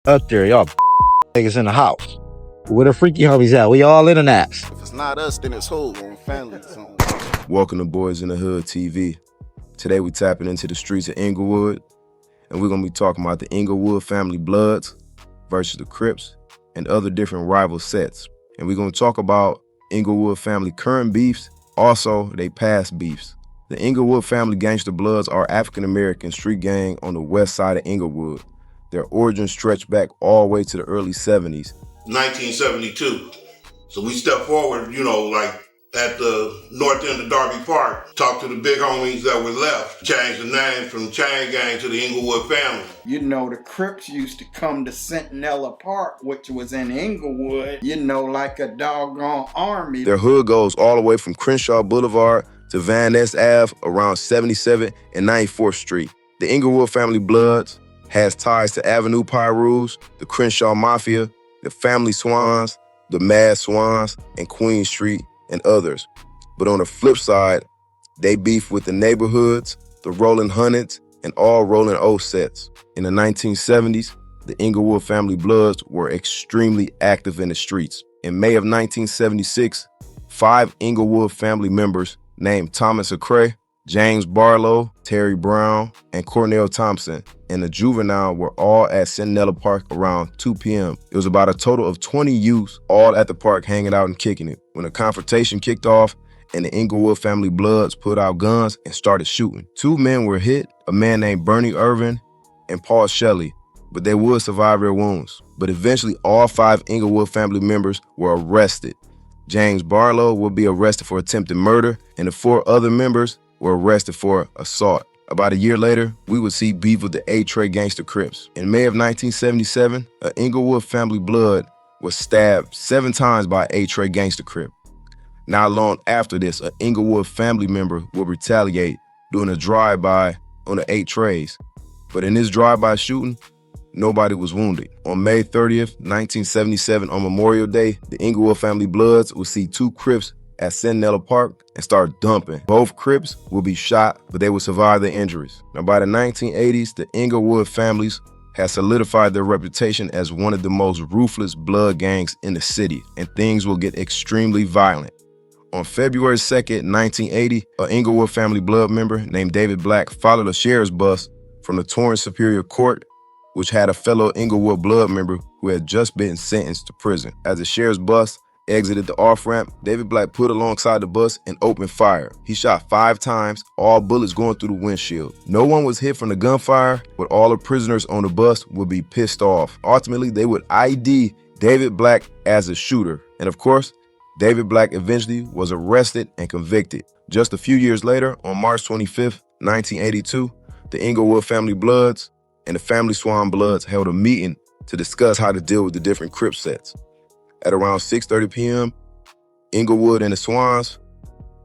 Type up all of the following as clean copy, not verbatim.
Up there, y'all niggas in the house. Where the freaky homies at? We all in the naps. If it's not us, then it's who? On family. Welcome to Boyz in the Hood TV. Today we tapping into the streets of Inglewood, and we're gonna be talking about the Inglewood Family Bloods versus the Crips and other different rival sets. And we're gonna talk about Inglewood Family current beefs, also they past beefs. The Inglewood Family Gangster Bloods are African-American street gang on the west side of Inglewood. Their origins stretch back all the way to the early 70s. 1972. So we stepped forward, like at the north end of Darby Park, talked to the big homies that were left, changed the name from Chain Gang to the Inglewood Family. You know, the Crips used to come to Centinela Park, which was in Inglewood, like a doggone army. Their hood goes all the way from Crenshaw Boulevard to Van Ness Ave around 77th and 94th Street. The Inglewood Family Bloods has ties to Avenue Pyrus, the Crenshaw Mafia, the Family Swans, the Mad Swans, and Queen Street, and others. But on the flip side, they beef with the neighborhoods, the Rolling Hundreds, and all Rolling O sets. In the 1970s, the Inglewood Family Bloods were extremely active in the streets. In May of 1976, 5 Inglewood family members named Thomas Acre, James Barlow, Terry Brown, and Cornell Thompson, and the juvenile were all at Centinela Park around 2 p.m. It was about a total of 20 youths all at the park hanging out and kicking it when a confrontation kicked off and the Inglewood Family Bloods put out guns and started shooting. 2 men were hit, a man named Bernie Irvin and Paul Shelley, but they would survive their wounds. But eventually all 5 Inglewood family members were arrested. James Barlow would be arrested for attempted murder, and the 4 other members were arrested for assault. About a year later, we would see beef with the A-Tray gangster Crips. In May of 1977, an Inglewood Family Blood was stabbed 7 times by A-Tray gangster Crip. Not long after this, an Inglewood family member would retaliate doing a drive-by on the 8 trays. But in this drive-by shooting, nobody was wounded. On May 30th, 1977, on Memorial Day, the Inglewood Family Bloods would see 2 Crips at Centinela Park and start dumping. Both Crips will be shot, but they will survive their injuries. Now, by the 1980s, the Inglewood families had solidified their reputation as one of the most ruthless blood gangs in the city, and things will get extremely violent. On February 2nd, 1980, an Inglewood Family Blood member named David Black followed a sheriff's bus from the Torrance Superior Court, which had a fellow Inglewood Blood member who had just been sentenced to prison. As the sheriff's bus exited the off-ramp, David Black put alongside the bus and opened fire. He shot 5 times, all bullets going through the windshield. No one was hit from the gunfire, but all the prisoners on the bus would be pissed off. Ultimately, they would ID David Black as a shooter. And of course, David Black eventually was arrested and convicted. Just a few years later, on March 25th, 1982, the Inglewood Family Bloods and the Family Swan Bloods held a meeting to discuss how to deal with the different Crip sets. At around 6:30 p.m., Inglewood and the Swans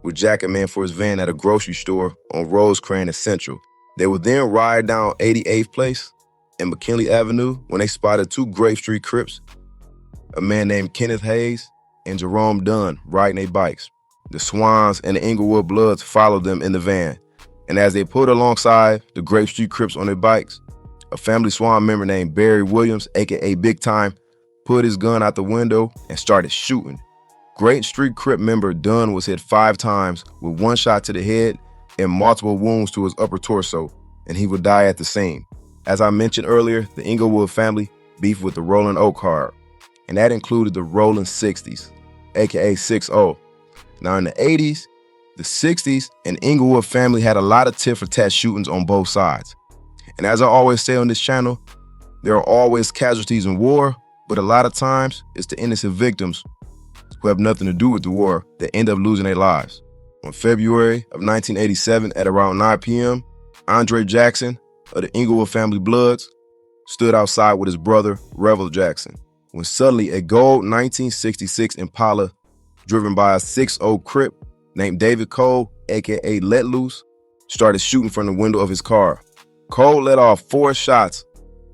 would jack a man for his van at a grocery store on Rosecrans and Central. They would then ride down 88th Place and McKinley Avenue when they spotted 2 Grape Street Crips, a man named Kenneth Hayes and Jerome Dunn, riding their bikes. The Swans and the Inglewood Bloods followed them in the van, and as they pulled alongside the Grape Street Crips on their bikes, a Family Swan member named Barry Williams, aka Big Time, put his gun out the window and started shooting. Grape Street Crip member Dunn was hit 5 times with 1 shot to the head and multiple wounds to his upper torso, and he would die at the scene. As I mentioned earlier, the Inglewood family beefed with the Rolling Oak Hard, and that included the Rolling 60s, aka 6-0. Now in the 80s, the 60s, and Inglewood family had a lot of tit-for-tat shootings on both sides. And as I always say on this channel, there are always casualties in war, but a lot of times it's the innocent victims who have nothing to do with the war that end up losing their lives. On February of 1987 at around 9 p.m., Andre Jackson of the Inglewood Family Bloods stood outside with his brother, Revel Jackson, when suddenly a gold 1966 Impala driven by a 6-0 Crip named David Cole, aka Let Loose, started shooting from the window of his car. Cole let off 4 shots,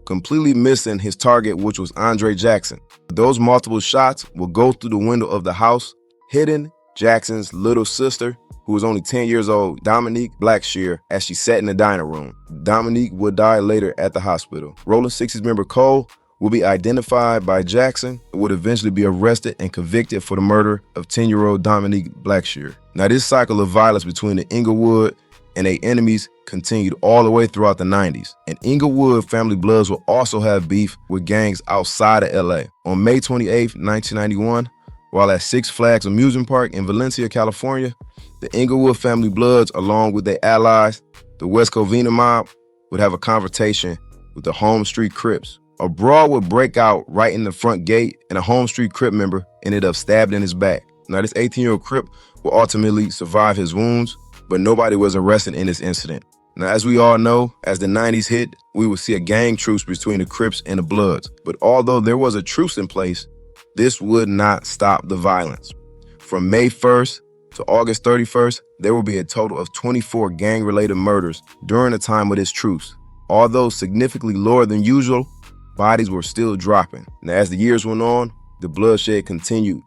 completely missing his target, which was Andre Jackson. Those multiple shots will go through the window of the house, hitting Jackson's little sister, who was only 10 years old, Dominique Blackshear, as she sat in the dining room. Dominique would die later at the hospital. Rolling 60s member Cole will be identified by Jackson and would eventually be arrested and convicted for the murder of 10-year-old Dominique Blackshear. Now, this cycle of violence between the Inglewood and their enemies continued all the way throughout the 90s. And Inglewood Family Bloods will also have beef with gangs outside of LA. On May 28, 1991, while at Six Flags Amusement Park in Valencia, California, the Inglewood Family Bloods, along with their allies, the West Covina mob, would have a confrontation with the Home Street Crips. A brawl would break out right in the front gate, and a Home Street Crip member ended up stabbed in his back. Now, this 18-year-old Crip will ultimately survive his wounds, but nobody was arrested in this incident. Now, as we all know, as the 90s hit, we would see a gang truce between the Crips and the Bloods. But although there was a truce in place, this would not stop the violence. From May 1st to August 31st, there will be a total of 24 gang-related murders during the time of this truce. Although significantly lower than usual, bodies were still dropping. Now, as the years went on, the bloodshed continued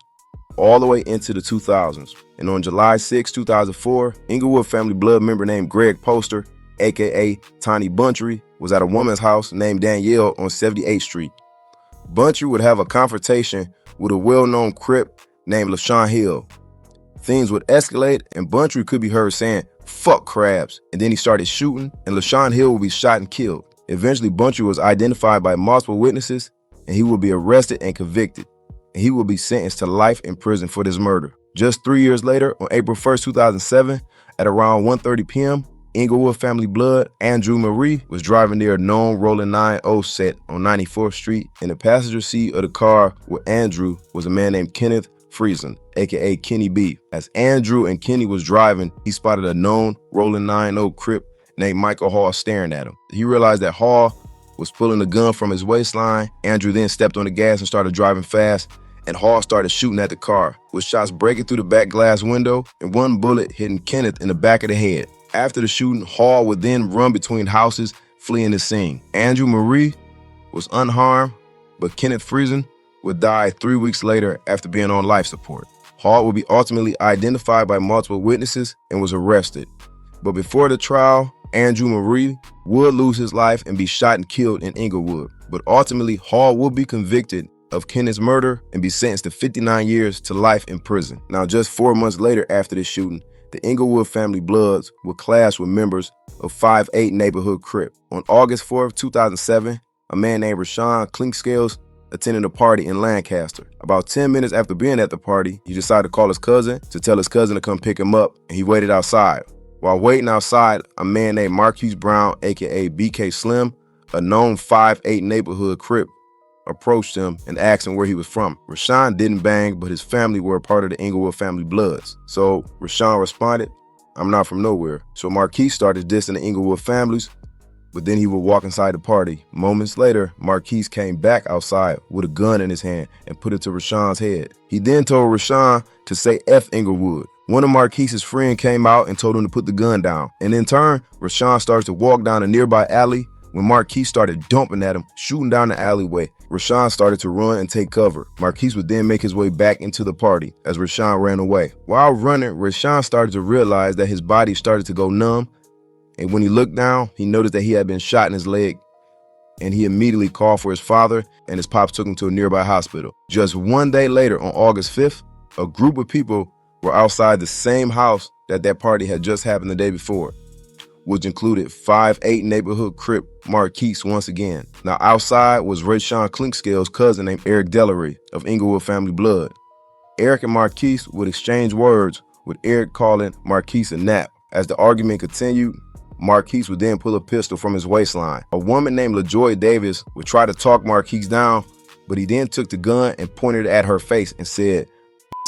all the way into the 2000s. And on July 6, 2004, Inglewood Family Blood member named Greg Poster, aka Tiny Buntry, was at a woman's house named Danielle on 78th Street. Buntry would have a confrontation with a well-known Crip named LaShawn Hill. Things would escalate, and Buntry could be heard saying, "Fuck crabs," and then he started shooting, and LaShawn Hill would be shot and killed. Eventually, Buntry was identified by multiple witnesses, and he will be arrested and convicted, and he will be sentenced to life in prison for this murder. Just 3 years later, on April 1st, 2007, at around 1:30 p.m., Inglewood Family Blood Andrew Marie was driving near a known Rolling 9-0 set on 94th Street. In the passenger seat of the car with Andrew was a man named Kenneth Friesen, aka Kenny B. As Andrew and Kenny was driving, he spotted a known Rolling 9-0 Crip named Michael Hall staring at him. He realized that Hall was pulling a gun from his waistline. Andrew then stepped on the gas and started driving fast, and Hall started shooting at the car, with shots breaking through the back glass window and one bullet hitting Kenneth in the back of the head. After the shooting, Hall would then run between houses, fleeing the scene. Andrew Marie was unharmed, but Kenneth Friesen would die 3 weeks later after being on life support. Hall would be ultimately identified by multiple witnesses and was arrested. But before the trial, Andrew Marie would lose his life and be shot and killed in Inglewood. But ultimately, Hall would be convicted of Kenneth's murder and be sentenced to 59 years to life in prison. Now, just 4 months later after this shooting, the Inglewood Family Bloods would clash with members of 5'8 neighborhood Crip. On August 4th, 2007, a man named Rashawn Clinkscales attended a party in Lancaster. About 10 minutes after being at the party, he decided to call his cousin to tell his cousin to come pick him up, and he waited outside. While waiting outside, a man named Marquise Brown, aka BK Slim, a known 5'8 neighborhood Crip, approached him and asked him where he was from. Rashawn didn't bang, but his family were a part of the Inglewood Family Bloods. So Rashawn responded, "I'm not from nowhere." So Marquise started dissing the Inglewood families, but then he would walk inside the party. Moments later, Marquise came back outside with a gun in his hand and put it to Rashawn's head. He then told Rashawn to say F Inglewood. One of Marquise's friends came out and told him to put the gun down. And in turn, Rashawn started to walk down a nearby alley when Marquise started dumping at him, shooting down the alleyway. Rashawn started to run and take cover. Marquise would then make his way back into the party as Rashawn ran away. While running, Rashawn started to realize that his body started to go numb, and when he looked down, he noticed that he had been shot in his leg, and he immediately called for his father, and his pops took him to a nearby hospital. Just 1 day later, on August 5th, a group of people were outside the same house that party had just happened the day before, which included 5'8 neighborhood Crip Marquise once again. Now, outside was Rashawn Clinkscales' cousin named Eric Dellery of Inglewood Family Blood. Eric and Marquise would exchange words, with Eric calling Marquise a nap. As the argument continued, Marquise would then pull a pistol from his waistline. A woman named LaJoy Davis would try to talk Marquise down, but he then took the gun and pointed it at her face and said,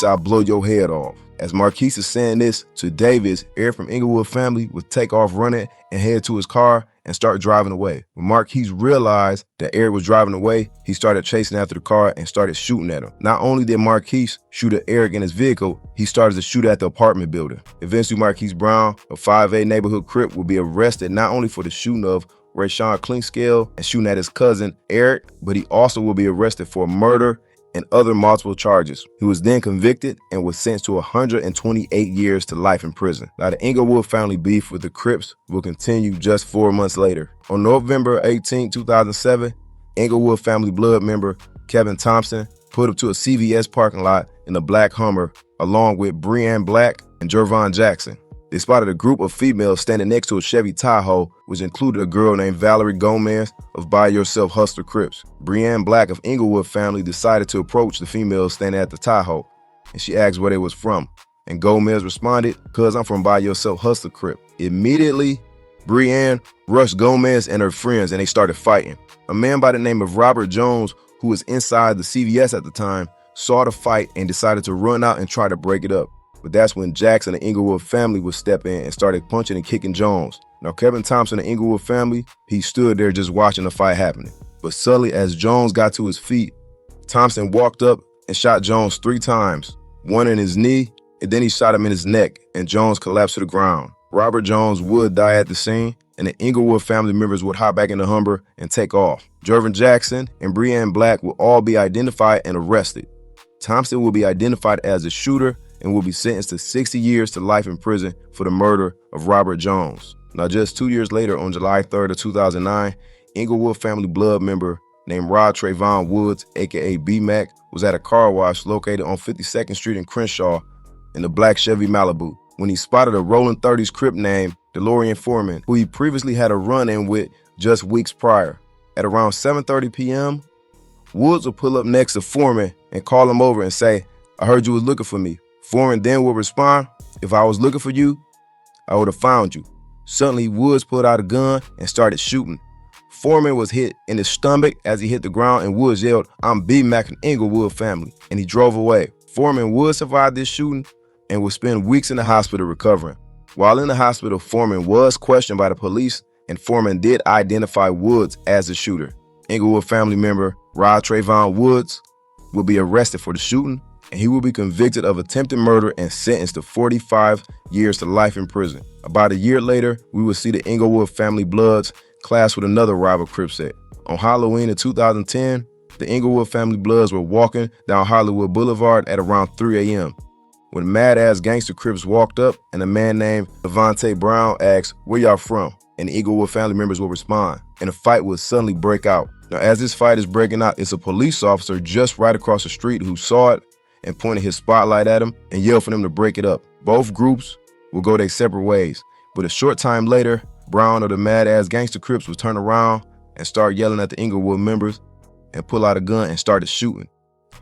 "I'll blow your head off." As Marquise is saying this to Davis, Eric from Inglewood Family would take off running and head to his car and start driving away. When Marquise realized that Eric was driving away, he started chasing after the car and started shooting at him. Not only did Marquise shoot at Eric in his vehicle, he started to shoot at the apartment building. Eventually, Marquise Brown, a 5'8 neighborhood Crip, would be arrested not only for the shooting of Rashawn Clinkscale and shooting at his cousin Eric, but he also will be arrested for murder and other multiple charges. He was then convicted and was sentenced to 128 years to life in prison. Now, the Inglewood family beef with the Crips will continue just 4 months later. On November 18, 2007, Inglewood Family Blood member Kevin Thompson put up to a CVS parking lot in a black Hummer along with Breanne Black and Jervon Jackson. They spotted a group of females standing next to a Chevy Tahoe, which included a girl named Valerie Gomez of By Yourself Hustler Crips. Breanne Black of Inglewood Family decided to approach the females standing at the Tahoe, and she asked where they was from. And Gomez responded, "Cuz I'm from By Yourself Hustler Crip." Immediately, Breanne rushed Gomez and her friends, and they started fighting. A man by the name of Robert Jones, who was inside the CVS at the time, saw the fight and decided to run out and try to break it up. But that's when Jackson and the Inglewood family would step in and started punching and kicking Jones. Now, Kevin Thompson and the Inglewood family, he stood there just watching the fight happening. But suddenly, as Jones got to his feet, Thompson walked up and shot Jones 3 times, one in his knee, and then he shot him in his neck, and Jones collapsed to the ground. Robert Jones would die at the scene, and the Inglewood family members would hop back in the Hummer and take off. Jervon Jackson and Breanne Black will all be identified and arrested. Thompson will be identified as the shooter and will be sentenced to 60 years to life in prison for the murder of Robert Jones. Now, just 2 years later, on July 3rd of 2009, Inglewood Family Blood member named Rod Trayvon Woods, aka B-Mac, was at a car wash located on 52nd Street in Crenshaw in the black Chevy Malibu when he spotted a rolling 30s Crip named DeLorean Foreman, who he previously had a run-in with just weeks prior. At around 7:30 p.m., Woods will pull up next to Foreman and call him over and say, "I heard you was looking for me." Foreman then will respond, "If I was looking for you, I would have found you." Suddenly, Woods pulled out a gun and started shooting. Foreman was hit in his stomach as he hit the ground, and Woods yelled, "I'm B-Mac and Inglewood Family," and he drove away. Foreman would survive this shooting and would spend weeks in the hospital recovering. While in the hospital, Foreman was questioned by the police, and Foreman did identify Woods as the shooter. Inglewood family member Rod Trayvon Woods will be arrested for the shooting, and he will be convicted of attempted murder and sentenced to 45 years to life in prison. About a year later, we will see the Inglewood Family Bloods clash with another rival Crip set. On Halloween in 2010, the Inglewood Family Bloods were walking down Hollywood Boulevard at around 3 a.m. when mad-ass gangster Crips walked up and a man named Devontae Brown asked, "Where y'all from?" And the Inglewood family members will respond, and a fight will suddenly break out. Now, as this fight is breaking out, it's a police officer just right across the street who saw it and pointed his spotlight at him and yelled for them to break it up. Both groups will go their separate ways, but a short time later, Brown of the mad-ass gangster Crips would turn around and start yelling at the Inglewood members and pull out a gun and started shooting.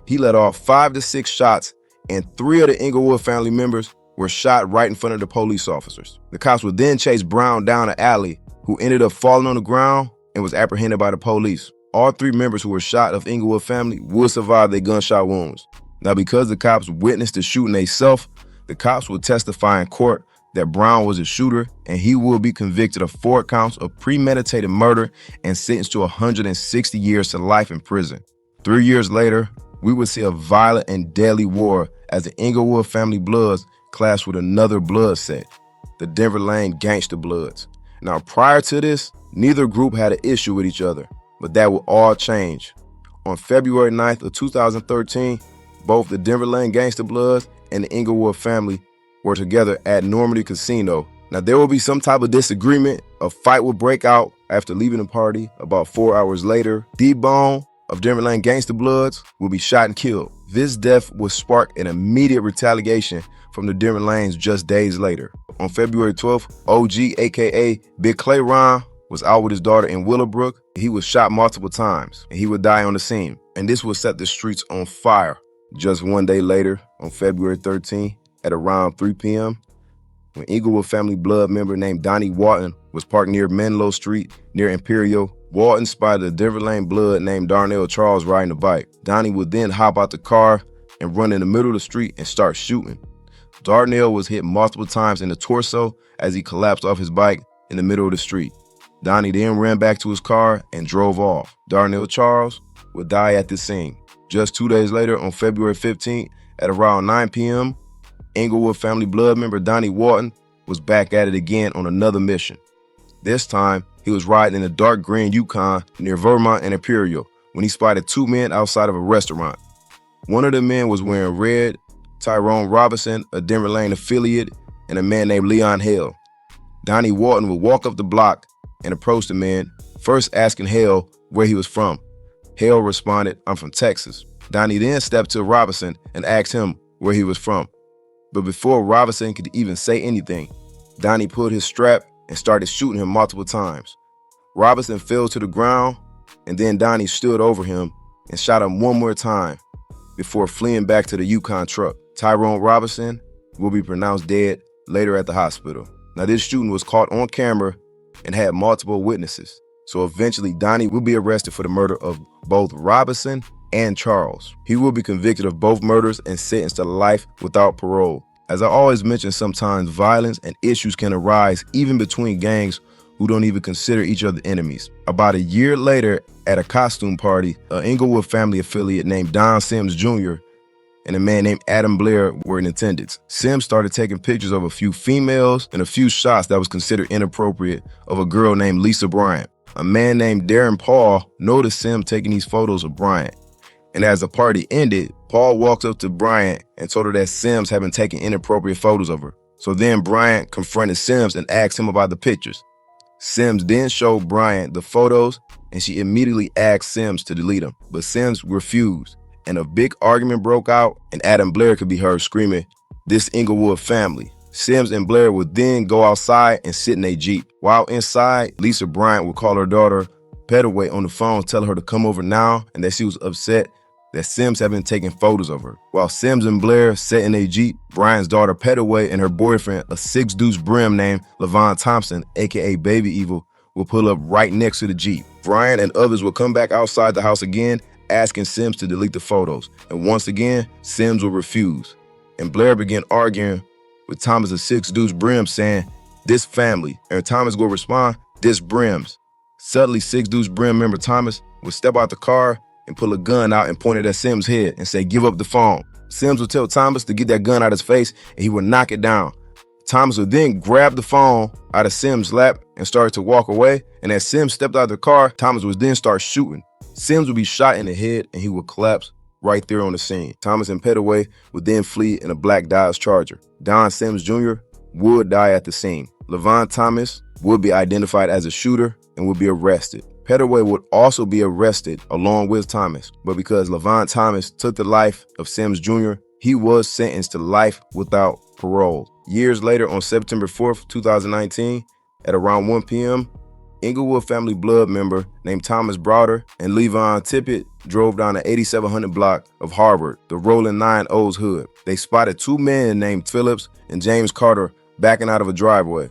He let off 5 to 6 shots, and 3 of the Inglewood family members were shot right in front of the police officers. The cops would then chase Brown down an alley, who ended up falling on the ground and was apprehended by the police. All 3 members who were shot of Inglewood family would survive their gunshot wounds. Now, because the cops witnessed the shooting themselves, the cops will testify in court that Brown was a shooter, and he will be convicted of 4 counts of premeditated murder and sentenced to 160 years to life in prison. 3 years later, we would see a violent and deadly war as the Inglewood Family Bloods clashed with another blood set, the Denver Lane Gangster Bloods. Now, prior to this, neither group had an issue with each other, but that would all change. On February 9th of 2013, both the Denver Lane Gangster Bloods and the Inglewood family were together at Normandy Casino. Now, there will be some type of disagreement. A fight will break out after leaving the party. About 4 hours later, D-Bone of Denver Lane Gangster Bloods will be shot and killed. This death will spark an immediate retaliation from the Denver Lanes just days later. On February 12th, OG, aka Big Clay Ron, was out with his daughter in Willowbrook. He was shot multiple times, and he would die on the scene. And this will set the streets on fire. Just 1 day later, on February 13th, at around 3 p.m., when Inglewood Family Blood member named Donnie Walton was parked near Menlo Street near Imperial, Walton spotted a Denver Lane Blood named Darnell Charles riding a bike. Donnie would then hop out the car and run in the middle of the street and start shooting. Darnell was hit multiple times in the torso as he collapsed off his bike in the middle of the street. Donnie then ran back to his car and drove off. Darnell Charles would die at the scene. Just 2 days later, on February 15th, at around 9 p.m., Inglewood Family Blood member Donnie Walton was back at it again on another mission. This time, he was riding in a dark green Yukon near Vermont and Imperial when he spotted 2 men outside of a restaurant. One of the men was wearing red, Tyrone Robinson, a Denver Lane affiliate, and a man named Leon Hale. Donnie Walton would walk up the block and approach the man, first asking Hale where he was from. Hale responded, "I'm from Texas." Donnie then stepped to Robinson and asked him where he was from. But before Robinson could even say anything, Donnie pulled his strap and started shooting him multiple times. Robinson fell to the ground, and then Donnie stood over him and shot him one more time before fleeing back to the Yukon truck. Tyrone Robinson will be pronounced dead later at the hospital. Now, this shooting was caught on camera and had multiple witnesses. So eventually, Donnie will be arrested for the murder of both Robinson and Charles. He will be convicted of both murders and sentenced to life without parole. As I always mention, sometimes violence and issues can arise even between gangs who don't even consider each other enemies. About a year later, at a costume party, an Inglewood family affiliate named Don Sims Jr. and a man named Adam Blair were in attendance. Sims started taking pictures of a few females and a few shots that was considered inappropriate of a girl named Lisa Bryant. A man named Darren Paul noticed Sims taking these photos of Bryant. And as the party ended, Paul walked up to Bryant and told her that Sims had been taking inappropriate photos of her. So then Bryant confronted Sims and asked him about the pictures. Sims then showed Bryant the photos, and she immediately asked Sims to delete them. But Sims refused, and a big argument broke out, and Adam Blair could be heard screaming, "This Inglewood family." Sims and Blair would then go outside and sit in a Jeep. While inside, Lisa Bryant would call her daughter Petaway on the phone, telling her to come over now and that she was upset that Sims had been taking photos of her. While Sims and Blair sat in a Jeep, Bryant's daughter Petaway and her boyfriend, a 6-deuce brim named Levon Thompson, aka Baby Evil, would pull up right next to the Jeep. Bryant and others would come back outside the house again, asking Sims to delete the photos. And once again, Sims would refuse. And Blair began arguing with Thomas, a 6-deuce brim, saying, "This family." And Thomas would respond, "This brims." Suddenly, 6-deuce brim member Thomas would step out the car and pull a gun out and point it at Sims' head and say, "Give up the phone." Sims would tell Thomas to get that gun out of his face and he would knock it down. Thomas would then grab the phone out of Sims' lap and started to walk away. And as Sims stepped out of the car, Thomas would then start shooting. Sims would be shot in the head and he would collapse right there on the scene. Thomas and Petaway would then flee in a black Dodge Charger. Don Sims Jr. would die at the scene. Levon Thomas would be identified as a shooter and would be arrested. Petaway would also be arrested along with Thomas, but because Levon Thomas took the life of Sims Jr., he was sentenced to life without parole. Years later, on September 4th, 2019, at around 1 p.m., Inglewood Family Blood member named Thomas Browder and Levon Tippett drove down the 8700 block of Harvard, the Rolling 9 O's hood. They spotted two men named Phillips and James Carter backing out of a driveway.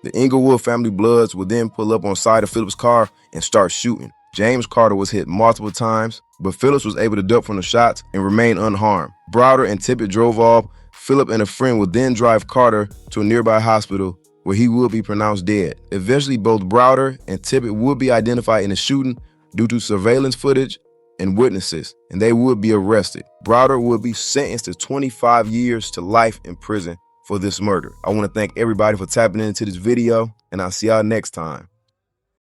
The Inglewood Family Bloods would then pull up on side of Phillips' car and start shooting. James Carter was hit multiple times, but Phillips was able to duck from the shots and remain unharmed. Browder and Tippett drove off. Phillip and a friend would then drive Carter to a nearby hospital where he would be pronounced dead. Eventually, both Browder and Tippett would be identified in the shooting due to surveillance footage and witnesses, and they would be arrested. Browder would be sentenced to 25 years to life in prison for this murder. I want to thank everybody for tapping into this video, and I'll see y'all next time.